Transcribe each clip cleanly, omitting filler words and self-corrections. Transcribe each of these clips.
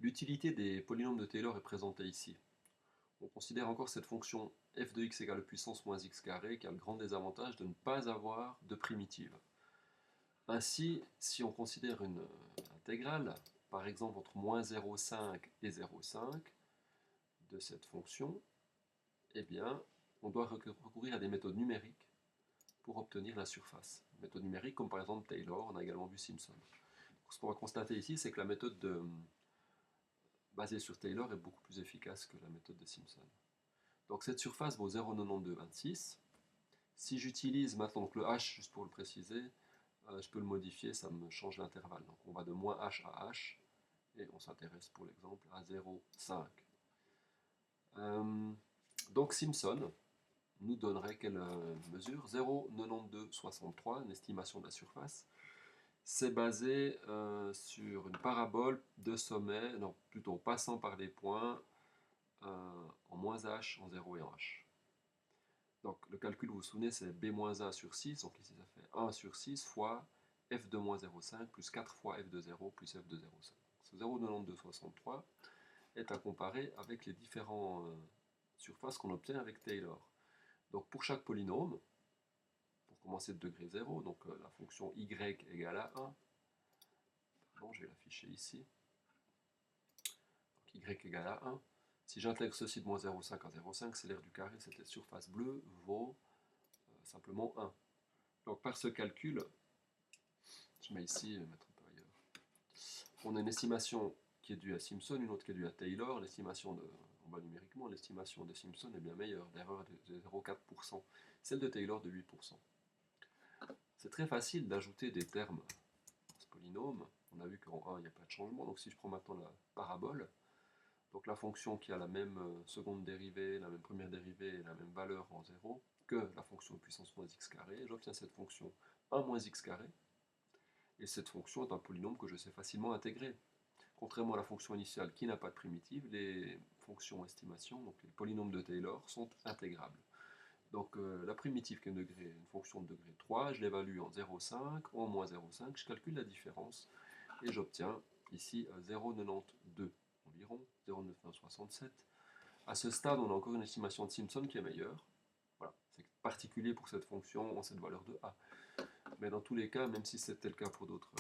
L'utilité des polynômes de Taylor est présentée ici. On considère encore cette fonction f de x égale puissance moins x carré qui a le grand désavantage de ne pas avoir de primitive. Ainsi, si on considère une intégrale, par exemple entre moins 0,5 et 0,5 de cette fonction, eh bien, on doit recourir à des méthodes numériques pour obtenir la surface. Méthode numérique comme par exemple Taylor, on a également vu Simpson. Ce qu'on va constater ici, c'est que la méthode basée sur Taylor est beaucoup plus efficace que la méthode de Simpson. Donc cette surface vaut 0,9226. Si j'utilise maintenant donc le h, juste pour le préciser, je peux le modifier, ça me change l'intervalle. Donc on va de moins h à h, et on s'intéresse pour l'exemple à 0,5. Donc Simpson nous donnerait quelle mesure? 0,9263, une estimation de la surface. C'est basé sur une parabole de sommet, non, plutôt passant par les points en moins h, en 0 et en h. Donc le calcul, vous vous souvenez, c'est b-a sur 6, donc ici ça fait 1 sur 6 fois f de moins 0,5 plus 4 fois f de 0 plus f de 0,5. Ce 0,9263 est à comparer avec les différentes surfaces qu'on obtient avec Taylor. Donc pour chaque polynôme, pour commencer de degré 0, donc la fonction y égale à 1, bon, je vais l'afficher ici, donc y égale à 1, si j'intègre ceci de moins 0,5 à 0,5, c'est l'aire du carré, cette surface bleue vaut simplement 1. Donc par ce calcul, je mets ici, je vais mettre un peu ailleurs, on a une estimation qui est due à Simpson, une autre qui est due à Taylor. On va numériquement, l'estimation de Simpson est bien meilleure, l'erreur est de 0,4%, celle de Taylor de 8%. C'est très facile d'ajouter des termes à ce polynôme. On a vu qu'en 1, il n'y a pas de changement. Donc si je prends maintenant la parabole, donc la fonction qui a la même seconde dérivée, la même première dérivée et la même valeur en 0 que la fonction puissance moins x carré, j'obtiens cette fonction 1 moins x carré. Et cette fonction est un polynôme que je sais facilement intégrer. Contrairement à la fonction initiale qui n'a pas de primitive, les fonctions estimation, donc les polynômes de Taylor, sont intégrables. Donc la primitive qui est une fonction de degré 3, je l'évalue en 0,5 ou en moins 0,5, je calcule la différence et j'obtiens ici 0,92 environ, 0,967. À ce stade, on a encore une estimation de Simpson qui est meilleure. Voilà, c'est particulier pour cette fonction en cette valeur de A. Mais dans tous les cas, même si c'était le cas pour d'autres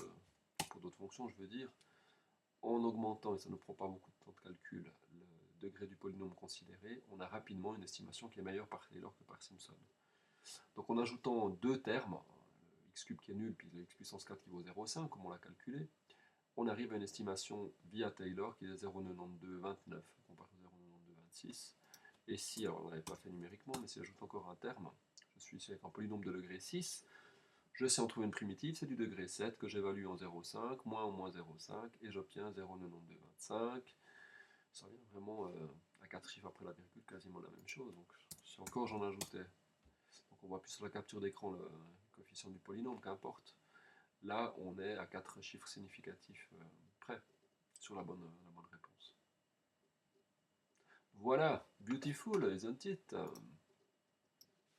fonctions, je veux dire, en augmentant, et ça ne prend pas beaucoup de temps de calcul, le degré du polynôme considéré, on a rapidement une estimation qui est meilleure par Taylor que par Simpson. Donc en ajoutant deux termes, le x3 qui est nul, puis le x puissance 4 qui vaut 0,5, comme on l'a calculé, on arrive à une estimation via Taylor qui est 0,9229 comparé à 0,9226. Et si, alors on n'avait pas fait numériquement, mais si j'ajoute encore un terme, je suis ici avec un polynôme de degré 6, je sais en trouver une primitive, c'est du degré 7 que j'évalue en 0,5, moins en moins 0,5, et j'obtiens 0,9225. Ça revient vraiment à 4 chiffres après la virgule, quasiment la même chose. Donc si encore j'en ajoutais, donc on voit plus sur la capture d'écran le coefficient du polynôme, qu'importe. Là, on est à 4 chiffres significatifs près sur la bonne réponse. Voilà, beautiful, isn't it?